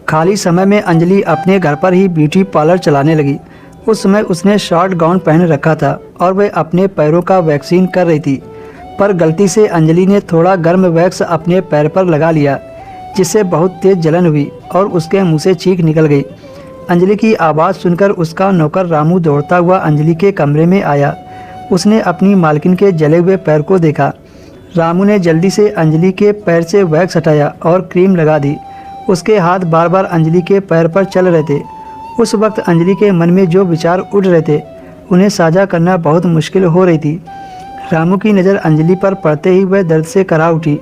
खाली समय में अंजलि अपने घर पर ही ब्यूटी पार्लर चलाने लगी। उस समय उसने शॉर्ट गाउन पहन रखा था और वह अपने पैरों का वैक्सीन कर रही थी, पर गलती से अंजलि ने थोड़ा गर्म वैक्स अपने पैर पर लगा लिया, जिससे बहुत तेज जलन हुई और उसके मुंह से चीख निकल गई। अंजलि की आवाज़ सुनकर उसका नौकर रामू दौड़ता हुआ अंजलि के कमरे में आया। उसने अपनी मालकिन के जले हुए पैर को देखा। रामू ने जल्दी से अंजलि के पैर से वैक्स हटाया और क्रीम लगा दी। उसके हाथ बार बार अंजलि के पैर पर चल रहे थे। उस वक्त अंजलि के मन में जो विचार उठ रहे थे उन्हें साझा करना बहुत मुश्किल हो रही थी। रामू की नज़र अंजलि पर पड़ते ही वह दर्द से करा उठी।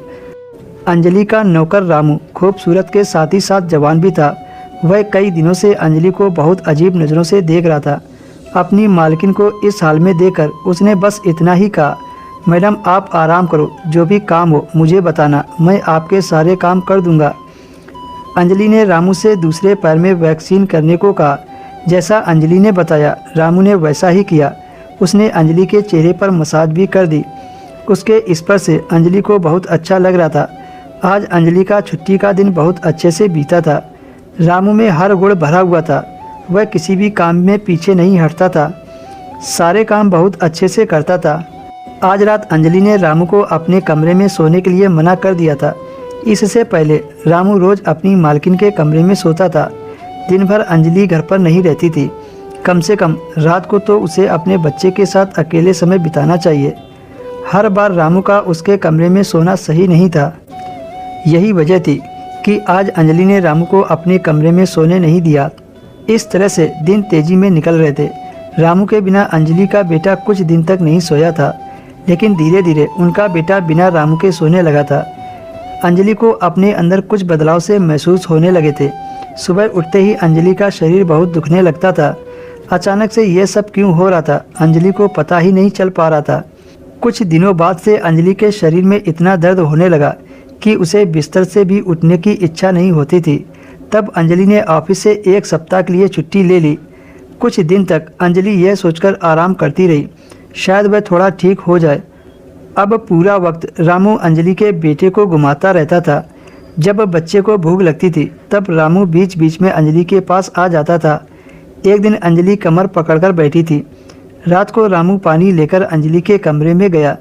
अंजलि का नौकर रामू खूबसूरत के साथ ही साथ जवान भी था। वह कई दिनों से अंजलि को बहुत अजीब नज़रों से देख रहा था। अपनी मालकिन को इस हाल में देखकर उसने बस इतना ही कहा, मैडम आप आराम करो, जो भी काम हो मुझे बताना, मैं आपके सारे काम कर दूंगा। अंजलि ने रामू से दूसरे पैर में वैक्सीन करने को कहा। जैसा अंजलि ने बताया रामू ने वैसा ही किया। उसने अंजलि के चेहरे पर मसाज भी कर दी। उसके स्पर्श से अंजलि को बहुत अच्छा लग रहा था। आज अंजलि का छुट्टी का दिन बहुत अच्छे से बीता था। रामू में हर गुण भरा हुआ था। वह किसी भी काम में पीछे नहीं हटता था, सारे काम बहुत अच्छे से करता था। आज रात अंजलि ने रामू को अपने कमरे में सोने के लिए मना कर दिया था। इससे पहले रामू रोज़ अपनी मालकिन के कमरे में सोता था। दिन भर अंजलि घर पर नहीं रहती थी। कम से कम रात को तो उसे अपने बच्चे के साथ अकेले समय बिताना चाहिए। हर बार रामू का उसके कमरे में सोना सही नहीं था। यही वजह थी कि आज अंजलि ने रामू को अपने कमरे में सोने नहीं दिया। इस तरह से दिन तेजी में निकल रहे थे। रामू के बिना अंजलि का बेटा कुछ दिन तक नहीं सोया था, लेकिन धीरे धीरे उनका बेटा बिना रामू के सोने लगा था। अंजलि को अपने अंदर कुछ बदलाव से महसूस होने लगे थे। सुबह उठते ही अंजलि का शरीर बहुत दुखने लगता था। अचानक से यह सब क्यों हो रहा था अंजलि को पता ही नहीं चल पा रहा था। कुछ दिनों बाद से अंजलि के शरीर में इतना दर्द होने लगा कि उसे बिस्तर से भी उठने की इच्छा नहीं होती थी। तब अंजलि ने ऑफिस से 1 सप्ताह के लिए छुट्टी ले ली। कुछ दिन तक अंजलि यह सोचकर आराम करती रही, शायद वह थोड़ा ठीक हो जाए। अब पूरा वक्त रामू अंजलि के बेटे को घुमाता रहता था। जब बच्चे को भूख लगती थी तब रामू बीच बीच में अंजलि के पास आ जाता था। एक दिन अंजलि कमर पकड़कर बैठी थी। रात को रामू पानी लेकर अंजलि के कमरे में गया।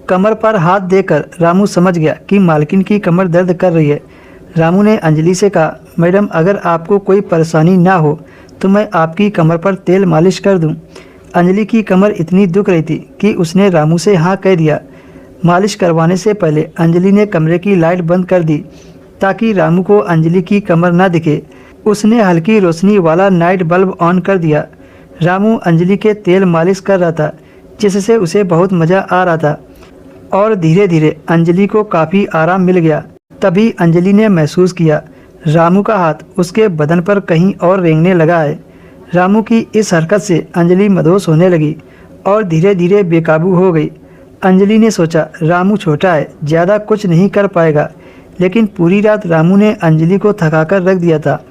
कमर पर हाथ देकर रामू समझ गया कि मालकिन की कमर दर्द कर रही है। रामू ने अंजलि से कहा, मैडम अगर आपको कोई परेशानी ना हो तो मैं आपकी कमर पर तेल मालिश कर दूं। अंजलि की कमर इतनी दुख रही थी कि उसने रामू से हाँ कह दिया। मालिश करवाने से पहले अंजलि ने कमरे की लाइट बंद कर दी ताकि रामू को अंजलि की कमर ना दिखे। उसने हल्की रोशनी वाला नाइट बल्ब ऑन कर दिया। रामू अंजलि के तेल मालिश कर रहा था, जिससे उसे बहुत मज़ा आ रहा था और धीरे धीरे अंजलि को काफ़ी आराम मिल गया। तभी अंजलि ने महसूस किया रामू का हाथ उसके बदन पर कहीं और रेंगने लगा है। रामू की इस हरकत से अंजलि मदहोश होने लगी और धीरे धीरे बेकाबू हो गई। अंजलि ने सोचा रामू छोटा है, ज़्यादा कुछ नहीं कर पाएगा, लेकिन पूरी रात रामू ने अंजलि को थकाकर रख दिया था।